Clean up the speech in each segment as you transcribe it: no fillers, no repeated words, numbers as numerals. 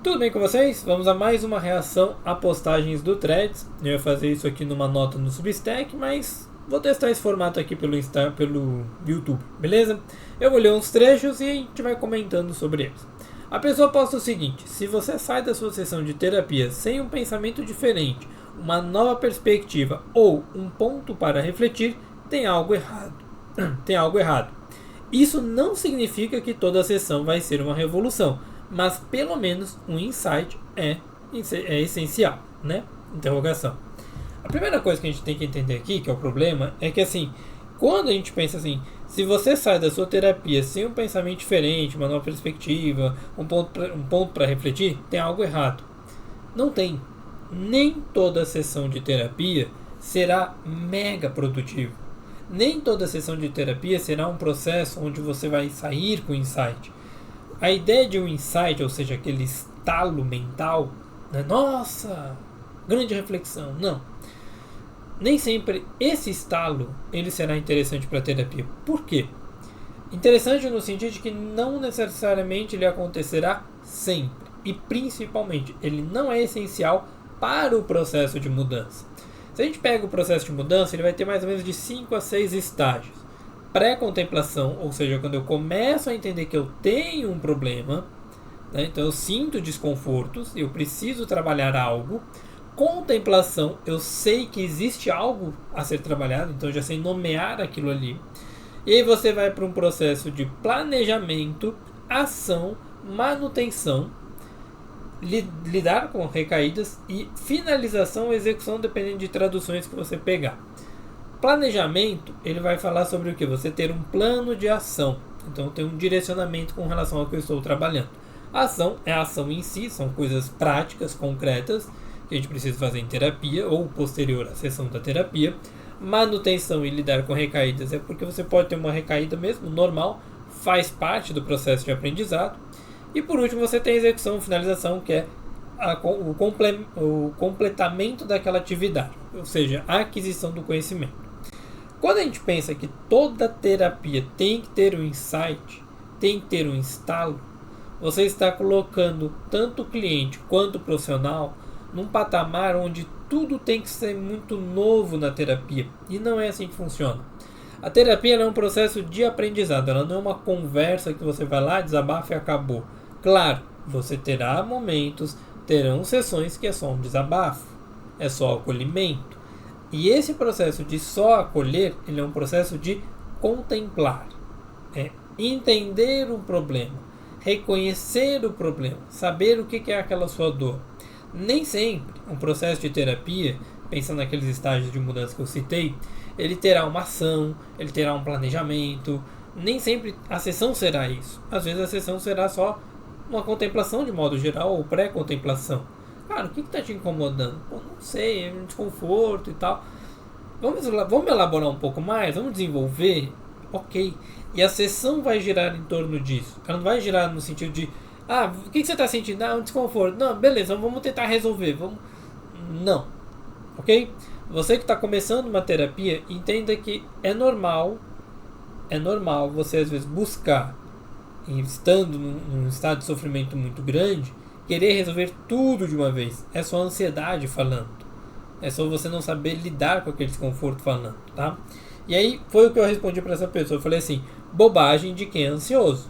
Tudo bem com vocês? Vamos a mais uma reação a postagens do Threads. Eu ia fazer isso aqui numa nota no Substack, mas vou testar esse formato aqui pelo YouTube, beleza? Eu vou ler uns trechos e a gente vai comentando sobre eles. A pessoa posta o seguinte: se você sai da sua sessão de terapia sem um pensamento diferente, uma nova perspectiva ou um ponto para refletir, tem algo errado. Tem algo errado. Isso não significa que toda a sessão vai ser uma revolução, mas pelo menos um insight é essencial, né? Interrogação. A primeira coisa que a gente tem que entender aqui, que é o problema, é que assim, quando a gente pensa assim, se você sai da sua terapia sem um pensamento diferente, uma nova perspectiva, um ponto para refletir, tem algo errado. Não tem. Nem toda sessão de terapia será mega produtiva. Nem toda sessão de terapia será um processo onde você vai sair com insight. A ideia de um insight, ou seja, aquele estalo mental, né? Nossa, grande reflexão. Não. Nem sempre esse estalo ele será interessante para a terapia. Por quê? Interessante no sentido de que não necessariamente ele acontecerá sempre. E principalmente, ele não é essencial para o processo de mudança. Se a gente pega o processo de mudança, ele vai ter mais ou menos de 5 a 6 estágios. Pré-contemplação, ou seja, quando eu começo a entender que eu tenho um problema, né? Então eu sinto desconfortos, eu preciso trabalhar algo. Contemplação, eu sei que existe algo a ser trabalhado, então eu já sei nomear aquilo ali. E aí você vai para um processo de planejamento, ação, manutenção, lidar com recaídas e finalização ou execução, dependendo de traduções que você pegar. Planejamento, ele vai falar sobre o que? Você ter um plano de ação. Então ter um direcionamento com relação ao que eu estou trabalhando. A ação é a ação em si, são coisas práticas, concretas, que a gente precisa fazer em terapia ou posterior à sessão da terapia. Manutenção e lidar com recaídas é porque você pode ter uma recaída mesmo, normal, faz parte do processo de aprendizado. E por último você tem a execução, finalização, que é o completamento daquela atividade, ou seja, a aquisição do conhecimento. Quando a gente pensa que toda terapia tem que ter um insight, tem que ter um estalo, você está colocando tanto o cliente quanto o profissional num patamar onde tudo tem que ser muito novo na terapia. E não é assim que funciona. A terapia é um processo de aprendizado, ela não é uma conversa que você vai lá, desabafa e acabou. Claro, você terá momentos, terão sessões que é só um desabafo, é só acolhimento. E esse processo de só acolher, ele é um processo de contemplar. É entender o problema, reconhecer o problema, saber o que é aquela sua dor. Nem sempre um processo de terapia, pensando naqueles estágios de mudança que eu citei, ele terá uma ação, ele terá um planejamento. Nem sempre a sessão será isso. Às vezes a sessão será só uma contemplação de modo geral ou pré-contemplação. Cara, o que está te incomodando? Pô, não sei, é um desconforto e tal. Vamos elaborar um pouco mais? Vamos desenvolver? Ok. E a sessão vai girar em torno disso. Ela não vai girar no sentido de o que você está sentindo? Um desconforto. Não, beleza, vamos tentar resolver. Não. Ok? Você que está começando uma terapia, entenda que é normal você às vezes buscar, estando num estado de sofrimento muito grande, querer resolver tudo de uma vez. É só ansiedade falando. É só você não saber lidar com aquele desconforto falando, tá? E aí foi o que eu respondi para essa pessoa. Eu falei assim: bobagem de quem é ansioso.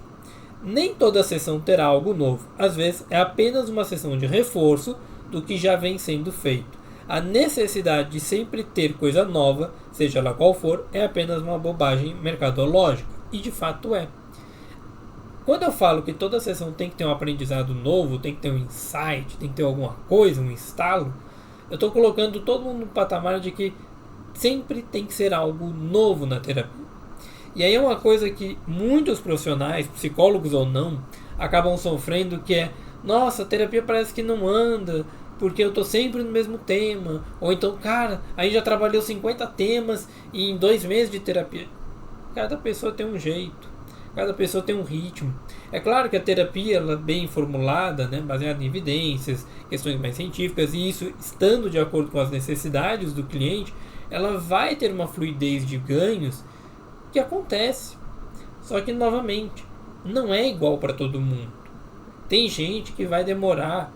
Nem toda sessão terá algo novo. Às vezes é apenas uma sessão de reforço do que já vem sendo feito. A necessidade de sempre ter coisa nova, seja lá qual for, é apenas uma bobagem mercadológica. E de fato é. Quando eu falo que toda sessão tem que ter um aprendizado novo, tem que ter um insight, tem que ter alguma coisa, um estalo, eu estou colocando todo mundo no patamar de que sempre tem que ser algo novo na terapia. E aí é uma coisa que muitos profissionais, psicólogos ou não, acabam sofrendo, que é: nossa, a terapia parece que não anda, porque eu estou sempre no mesmo tema. Ou então, cara, aí já trabalhou 50 temas e em 2 meses de terapia. Cada pessoa tem um jeito. Cada pessoa tem um ritmo. É claro que a terapia, ela é bem formulada, né, baseada em evidências, questões mais científicas, e isso estando de acordo com as necessidades do cliente, ela vai ter uma fluidez de ganhos que acontece. Só que, novamente, não é igual para todo mundo. Tem gente que vai demorar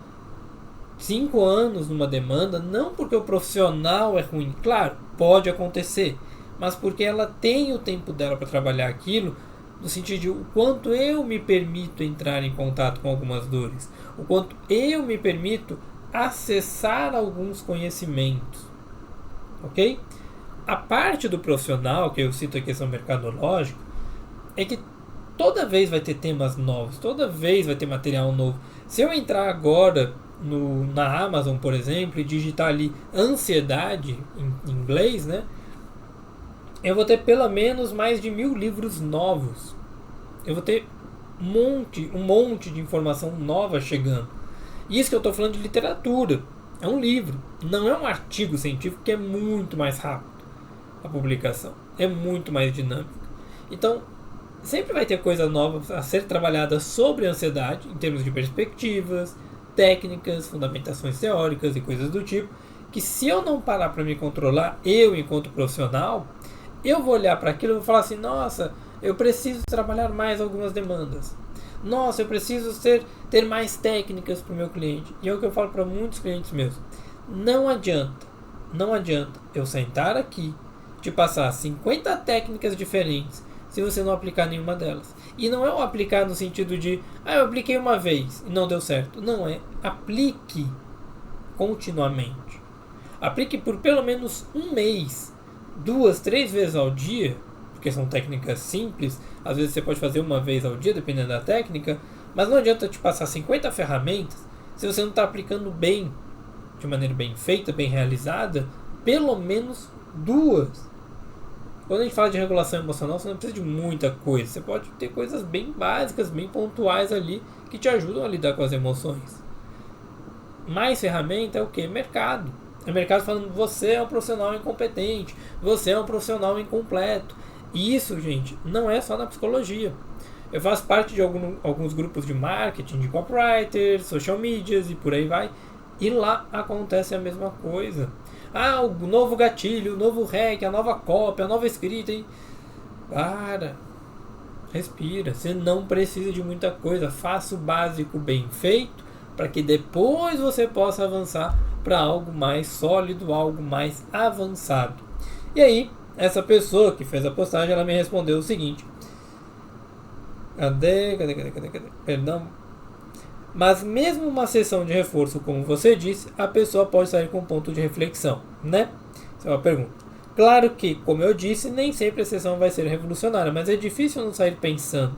5 anos numa demanda, não porque o profissional é ruim, claro, pode acontecer, mas porque ela tem o tempo dela para trabalhar aquilo, no sentido de o quanto eu me permito entrar em contato com algumas dores, o quanto eu me permito acessar alguns conhecimentos, ok? A parte do profissional, que eu cito a questão mercadológica, é que toda vez vai ter temas novos, toda vez vai ter material novo. Se eu entrar agora na Amazon, por exemplo, e digitar ali ansiedade em inglês, né? Eu vou ter pelo menos mais de 1000 livros novos. Eu vou ter um monte de informação nova chegando. Isso que eu estou falando de literatura. É um livro, não é um artigo científico, que é muito mais rápido a publicação. É muito mais dinâmica. Então, sempre vai ter coisa nova a ser trabalhada sobre a ansiedade, em termos de perspectivas, técnicas, fundamentações teóricas e coisas do tipo, que se eu não parar para me controlar, eu enquanto profissional, eu vou olhar para aquilo e vou falar assim, nossa, eu preciso trabalhar mais algumas demandas. Nossa, eu preciso ter mais técnicas para o meu cliente. E é o que eu falo para muitos clientes meus. Não adianta eu sentar aqui, te passar 50 técnicas diferentes, se você não aplicar nenhuma delas. E não é o aplicar no sentido de, eu apliquei uma vez e não deu certo. Não é. Aplique continuamente. Aplique por pelo menos um mês, 2, 3 vezes ao dia, porque são técnicas simples. Às vezes você pode fazer uma vez ao dia, dependendo da técnica, mas não adianta te passar 50 ferramentas se você não está aplicando bem, de maneira bem feita, bem realizada, pelo menos 2. Quando a gente fala de regulação emocional, você não precisa de muita coisa. Você pode ter coisas bem básicas, bem pontuais ali, que te ajudam a lidar com as emoções. Mais ferramenta é o que? Mercado. É mercado falando, você é um profissional incompetente, você é um profissional incompleto. E isso, gente, não é só na psicologia. Eu faço parte de alguns grupos de marketing, de copywriters, social medias e por aí vai. E lá acontece a mesma coisa. O novo gatilho, o novo hack, a nova cópia, a nova escrita. Para. Respira. Você não precisa de muita coisa. Faça o básico bem feito para que depois você possa avançar para algo mais sólido, algo mais avançado. E aí, essa pessoa que fez a postagem, ela me respondeu o seguinte. Cadê? Perdão. Mas mesmo uma sessão de reforço, como você disse, a pessoa pode sair com um ponto de reflexão, né? Essa é uma pergunta. Claro que, como eu disse, nem sempre a sessão vai ser revolucionária, mas é difícil não sair pensando.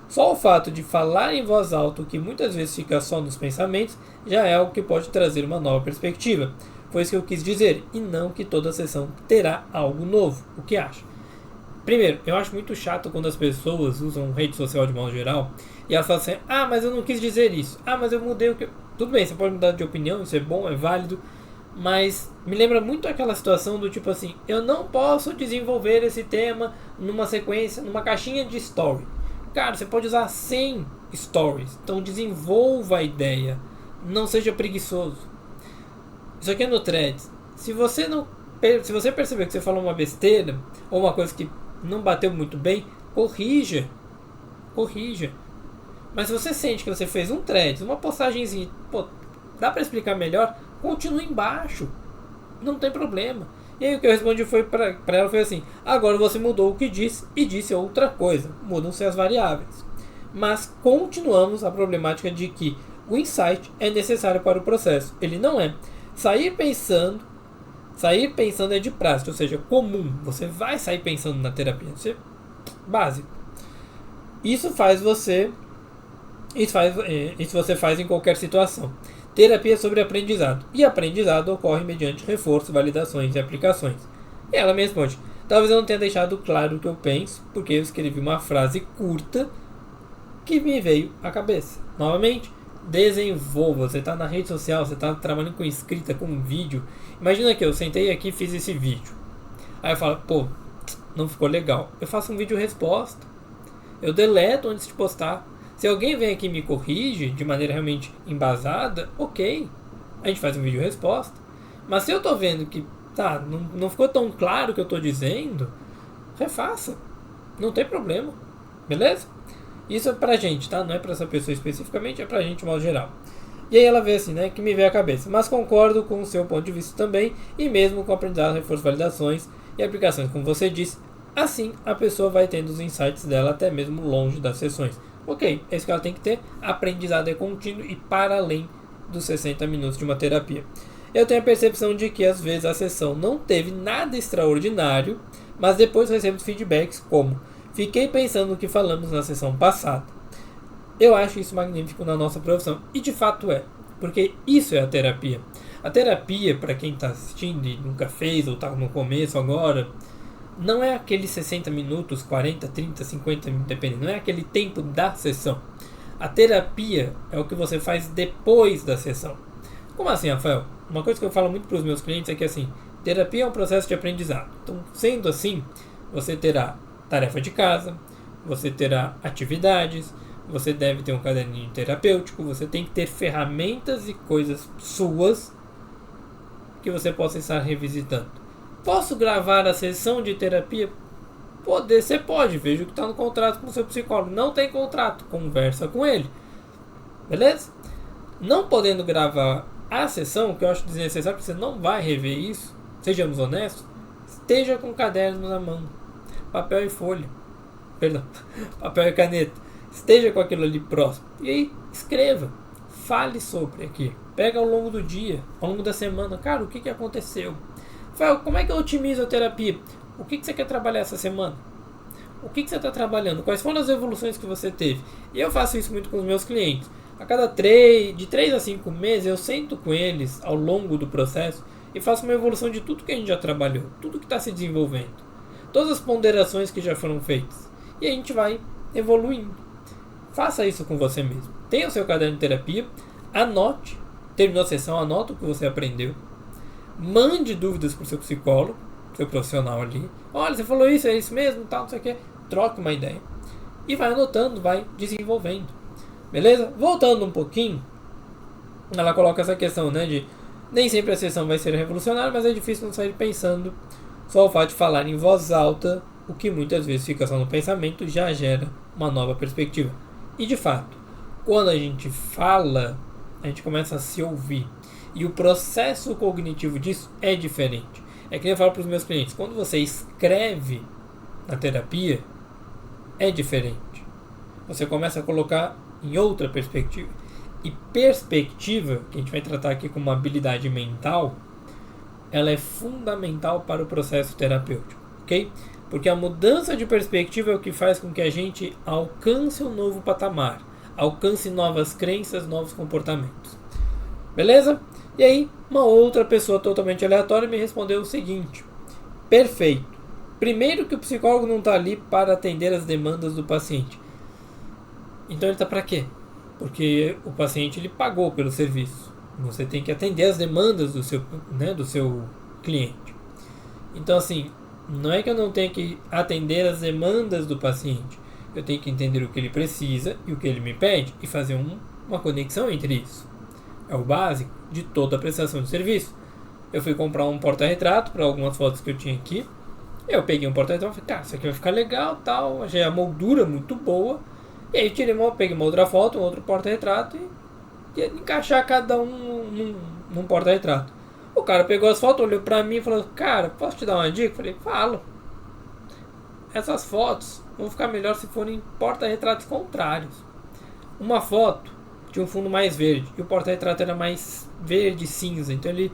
Só o fato de falar em voz alta, o que muitas vezes fica só nos pensamentos, já é algo que pode trazer uma nova perspectiva. Foi isso que eu quis dizer, e não que toda sessão terá algo novo. O que acha? Primeiro, eu acho muito chato quando as pessoas usam rede social de modo geral e elas falam assim, mas eu não quis dizer isso, mas eu mudei o que... Tudo bem, você pode mudar de opinião, isso é bom, é válido, mas me lembra muito aquela situação do tipo assim, eu não posso desenvolver esse tema numa sequência, numa caixinha de story. Cara, você pode usar 100 stories, então desenvolva a ideia, não seja preguiçoso. Isso aqui é no Threads. Se você perceber que você falou uma besteira ou uma coisa que não bateu muito bem, corrija. Mas se você sente que você fez um thread, uma postagemzinha, dá pra explicar melhor, continue embaixo. Não tem problema. E aí o que eu respondi pra ela foi assim, agora você mudou o que disse e disse outra coisa. Mudam-se as variáveis. Mas continuamos a problemática de que o insight é necessário para o processo. Ele não é. Sair pensando é de prática, ou seja, comum. Você vai sair pensando na terapia. Isso é básico. Isso você faz em qualquer situação. Terapia sobre aprendizado. E aprendizado ocorre mediante reforço, validações e aplicações. E ela me responde, talvez eu não tenha deixado claro o que eu penso, porque eu escrevi uma frase curta que me veio à cabeça. Novamente, desenvolva. Você está na rede social, você está trabalhando com escrita, com vídeo. Imagina que eu sentei aqui e fiz esse vídeo. Aí eu falo, não ficou legal. Eu faço um vídeo resposta. Eu deleto antes de postar. Se alguém vem aqui e me corrige de maneira realmente embasada, ok. A gente faz um vídeo resposta. Mas se eu estou vendo que não ficou tão claro o que eu estou dizendo, refaça. Não tem problema. Beleza? Isso é pra gente, tá? Não é pra essa pessoa especificamente, é pra gente de modo geral. E aí ela vê assim, né, que me vê a cabeça. Mas concordo com o seu ponto de vista também, e mesmo com aprendizado, reforço, validações e aplicações, como você disse, assim a pessoa vai tendo os insights dela até mesmo longe das sessões. Ok, é isso que ela tem que ter, aprendizado é contínuo e para além dos 60 minutos de uma terapia. Eu tenho a percepção de que às vezes a sessão não teve nada extraordinário, mas depois recebo feedbacks como: fiquei pensando no que falamos na sessão passada. Eu acho isso magnífico na nossa profissão. E de fato é. Porque isso é a terapia. A terapia, para quem está assistindo e nunca fez ou está no começo agora, não é aqueles 60 minutos, 40, 30, 50, dependendo. Não é aquele tempo da sessão. A terapia é o que você faz depois da sessão. Como assim, Rafael? Uma coisa que eu falo muito para os meus clientes é que assim, terapia é um processo de aprendizado. Então, sendo assim, você terá tarefa de casa, você terá atividades, você deve ter um caderninho terapêutico, você tem que ter ferramentas e coisas suas que você possa estar revisitando. Posso gravar a sessão de terapia? Você pode, veja o que está no contrato com o seu psicólogo. Não tem contrato, conversa com ele. Beleza? Não podendo gravar a sessão, que eu acho desnecessário, porque você não vai rever isso, sejamos honestos, esteja com o caderno na mão, papel e folha, papel e caneta. Esteja com aquilo ali próximo. E aí, escreva. Fale sobre aqui. Pega ao longo do dia, ao longo da semana. Cara, o que aconteceu? Fala, como é que eu otimizo a terapia? O que você quer trabalhar essa semana? O que você está trabalhando? Quais foram as evoluções que você teve? E eu faço isso muito com os meus clientes. A cada de 3 a 5 meses, eu sento com eles ao longo do processo e faço uma evolução de tudo que a gente já trabalhou. Tudo que está se desenvolvendo. Todas as ponderações que já foram feitas. E a gente vai evoluindo. Faça isso com você mesmo. Tenha o seu caderno de terapia, anote, terminou a sessão, anota o que você aprendeu, mande dúvidas para o seu psicólogo, seu profissional ali. Olha, você falou isso, é isso mesmo, tal, não sei o que. Troque uma ideia. E vai anotando, vai desenvolvendo. Beleza? Voltando um pouquinho, ela coloca essa questão, né, de nem sempre a sessão vai ser revolucionária, mas é difícil não sair pensando. Só o fato de falar em voz alta, o que muitas vezes fica só no pensamento, já gera uma nova perspectiva. E de fato, quando a gente fala, a gente começa a se ouvir. E o processo cognitivo disso é diferente. É que eu falo para os meus clientes, quando você escreve na terapia, é diferente. Você começa a colocar em outra perspectiva. E perspectiva, que a gente vai tratar aqui como uma habilidade mental, ela é fundamental para o processo terapêutico, ok? Porque a mudança de perspectiva é o que faz com que a gente alcance um novo patamar, alcance novas crenças, novos comportamentos. Beleza? E aí, uma outra pessoa totalmente aleatória me respondeu o seguinte: perfeito. Primeiro que o psicólogo não está ali para atender as demandas do paciente. Então ele está para quê? Porque o paciente ele pagou pelo serviço. Você tem que atender as demandas do seu cliente. Então assim, não é que eu não tenho que atender as demandas do paciente. Eu tenho que entender o que ele precisa e o que ele me pede e fazer uma conexão entre isso. É o básico de toda a prestação de serviço. Eu fui comprar um porta-retrato para algumas fotos que eu tinha aqui. Eu peguei um porta-retrato e falei, cara, isso aqui vai ficar legal, tal. Achei a moldura muito boa. E aí peguei uma outra foto, um outro porta-retrato e ia encaixar cada um num porta-retrato. O cara pegou as fotos, olhou pra mim e falou, cara, posso te dar uma dica? Eu falei, falo. Essas fotos vão ficar melhor se forem porta-retratos contrários. Uma foto tinha um fundo mais verde e o porta-retrato era mais verde cinza. Então ele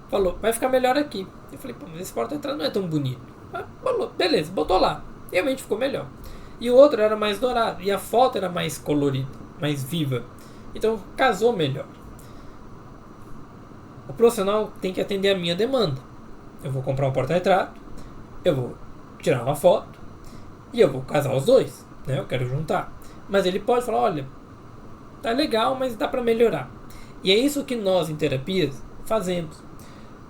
falou, vai ficar melhor aqui. Eu falei, pô, mas esse porta-retrato não é tão bonito. Mas, beleza, botou lá. Realmente ficou melhor. E o outro era mais dourado. E a foto era mais colorida, mais viva. Então casou melhor. O profissional tem que atender a minha demanda. Eu vou comprar um porta-retrato, eu vou tirar uma foto e eu vou casar os dois, né? Eu quero juntar. Mas ele pode falar, olha, tá legal, mas dá para melhorar. E é isso que nós em terapias fazemos.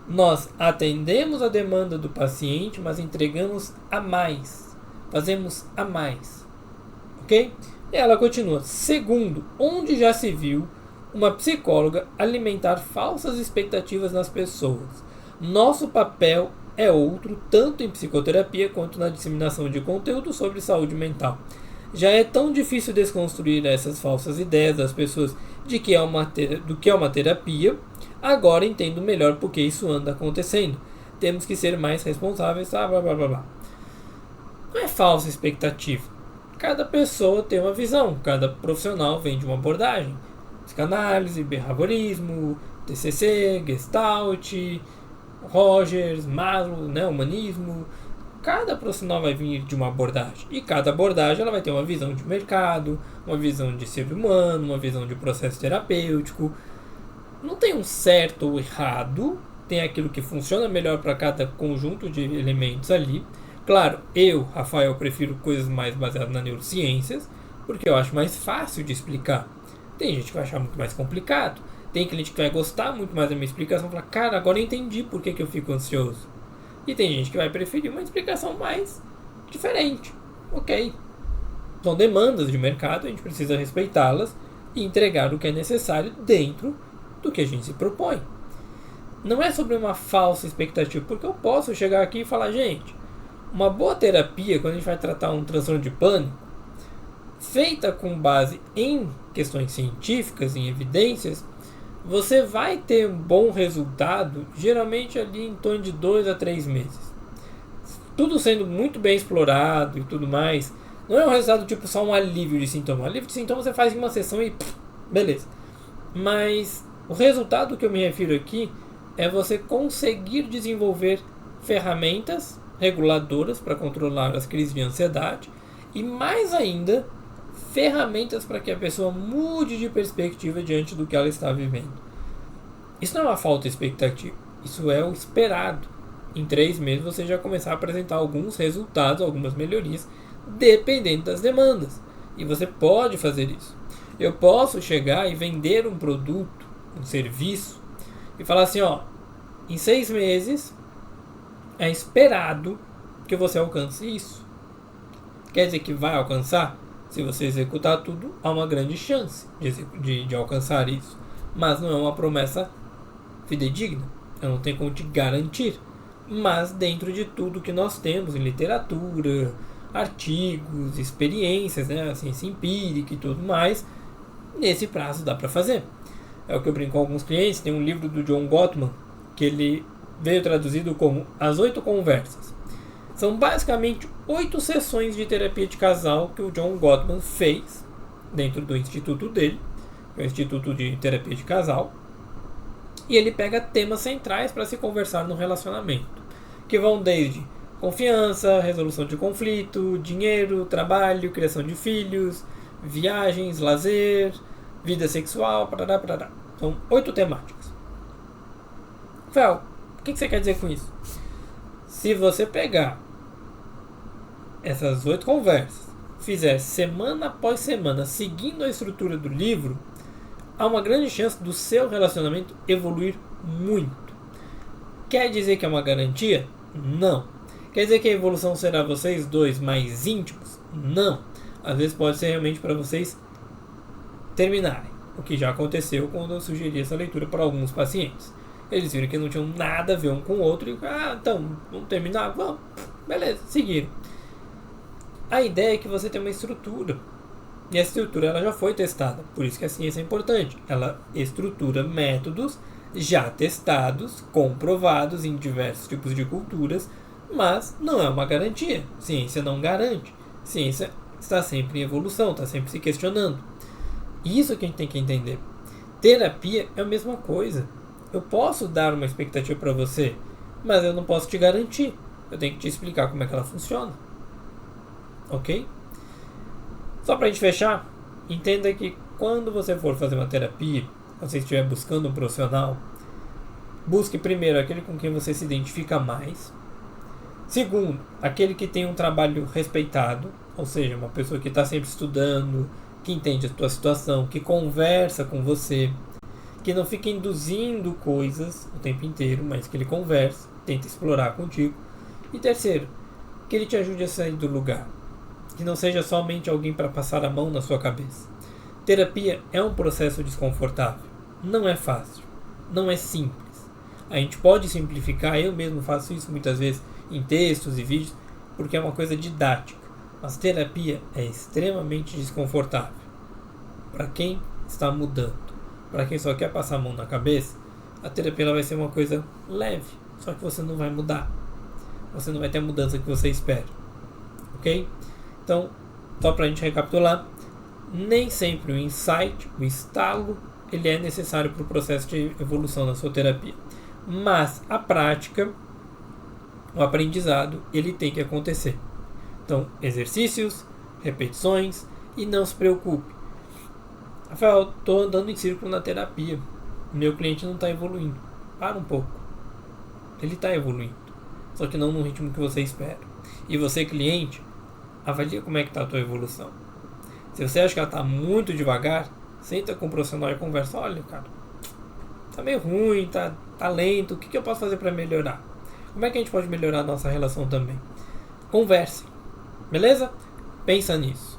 Nós atendemos a demanda do paciente, mas entregamos a mais. Fazemos a mais. Ok? E ela continua. Segundo, onde já se viu uma psicóloga alimentar falsas expectativas nas pessoas? Nosso papel é outro, tanto em psicoterapia quanto na disseminação de conteúdo sobre saúde mental. Já é tão difícil desconstruir essas falsas ideias das pessoas do que é uma terapia. Agora entendo melhor por que isso anda acontecendo. Temos que ser mais responsáveis, blá blá blá blá. Não é falsa expectativa. Cada pessoa tem uma visão, cada profissional vem de uma abordagem. Psicanálise, behaviorismo, TCC, Gestalt, Rogers, Maslow, humanismo. Cada profissional vai vir de uma abordagem. E cada abordagem ela vai ter uma visão de mercado, uma visão de ser humano, uma visão de processo terapêutico. Não tem um certo ou errado. Tem aquilo que funciona melhor para cada conjunto de elementos ali. Claro, eu, Rafael, prefiro coisas mais baseadas nas neurociências, porque eu acho mais fácil de explicar. Tem gente que vai achar muito mais complicado. Tem cliente que vai gostar muito mais da minha explicação e falar, cara, agora eu entendi por que eu fico ansioso. E tem gente que vai preferir uma explicação mais diferente. Ok. São demandas de mercado, a gente precisa respeitá-las e entregar o que é necessário dentro do que a gente se propõe. Não é sobre uma falsa expectativa, porque eu posso chegar aqui e falar, gente, uma boa terapia, quando a gente vai tratar um transtorno de pânico, feita com base em questões científicas, em evidências, você vai ter um bom resultado, geralmente ali em torno de 2 a 3 meses. Tudo sendo muito bem explorado e tudo mais. Não é um resultado tipo só um alívio de sintomas. Alívio de sintomas você faz em uma sessão e beleza. Mas o resultado que eu me refiro aqui é você conseguir desenvolver ferramentas reguladoras para controlar as crises de ansiedade e mais ainda ferramentas para que a pessoa mude de perspectiva diante do que ela está vivendo. Isso não é uma falta de expectativa, isso é o esperado. Em 3 meses você já começar a apresentar alguns resultados, algumas melhorias, dependendo das demandas. E você pode fazer isso. Eu posso chegar e vender um produto, um serviço, e falar assim, em 6 meses é esperado que você alcance isso. Quer dizer que vai alcançar? Se você executar tudo, há uma grande chance de alcançar isso. Mas não é uma promessa fidedigna. Eu não tenho como te garantir. Mas dentro de tudo que nós temos em literatura, artigos, experiências, a ciência empírica e tudo mais, nesse prazo dá para fazer. É o que eu brinco com alguns clientes. Tem um livro do John Gottman que ele veio traduzido como As 8 Conversas. São basicamente 8 sessões de terapia de casal que o John Gottman fez dentro do instituto dele, que é o Instituto de Terapia de Casal, e ele pega temas centrais para se conversar no relacionamento, que vão desde confiança, resolução de conflito, dinheiro, trabalho, criação de filhos, viagens, lazer, vida sexual, parará, parará. São 8 temáticas. Fel, o que você quer dizer com isso? Se você pegar essas 8 conversas, fizer semana após semana, seguindo a estrutura do livro, há uma grande chance do seu relacionamento evoluir muito. Quer dizer que é uma garantia? Não. Quer dizer que a evolução será vocês dois mais íntimos? Não. Às vezes pode ser realmente para vocês terminarem. O que já aconteceu quando eu sugeri essa leitura para alguns pacientes. Eles viram que não tinham nada a ver um com o outro e então, vamos terminar? Vamos. Beleza, seguiram. A ideia é que você tem uma estrutura. E a estrutura ela já foi testada. Por isso que a ciência é importante. Ela estrutura métodos já testados, comprovados em diversos tipos de culturas, mas não é uma garantia. Ciência não garante. Ciência está sempre em evolução, está sempre se questionando. Isso que a gente tem que entender. Terapia é a mesma coisa. Eu posso dar uma expectativa para você, mas eu não posso te garantir. Eu tenho que te explicar como é que ela funciona. Ok? Só para a gente fechar, entenda que quando você for fazer uma terapia, você estiver buscando um profissional, busque primeiro aquele com quem você se identifica mais. Segundo, aquele que tem um trabalho respeitado, ou seja, uma pessoa que está sempre estudando, que entende a tua situação, que conversa com você, que não fica induzindo coisas o tempo inteiro, mas que ele conversa, tenta explorar contigo. E terceiro, que ele te ajude a sair do lugar, que não seja somente alguém para passar a mão na sua cabeça. Terapia é um processo desconfortável, não é fácil, não é simples. A gente pode simplificar, eu mesmo faço isso muitas vezes em textos e vídeos, porque é uma coisa didática. Mas terapia é extremamente desconfortável. Para quem está mudando, para quem só quer passar a mão na cabeça, a terapia ela vai ser uma coisa leve, só que você não vai mudar. Você não vai ter a mudança que você espera. Ok? Então, só para a gente recapitular, nem sempre o insight, o estalo, ele é necessário para o processo de evolução da sua terapia. Mas a prática, o aprendizado, ele tem que acontecer. Então, exercícios, repetições e não se preocupe. Rafael, estou andando em círculo na terapia. Meu cliente não está evoluindo. Para um pouco. Ele está evoluindo. Só que não no ritmo que você espera. E você, cliente, avalia como é que está a tua evolução. Se você acha que ela está muito devagar, senta com o profissional e conversa. Olha, cara, tá meio ruim, tá lento. O que eu posso fazer para melhorar? Como é que a gente pode melhorar a nossa relação também? Converse. Beleza? Pensa nisso.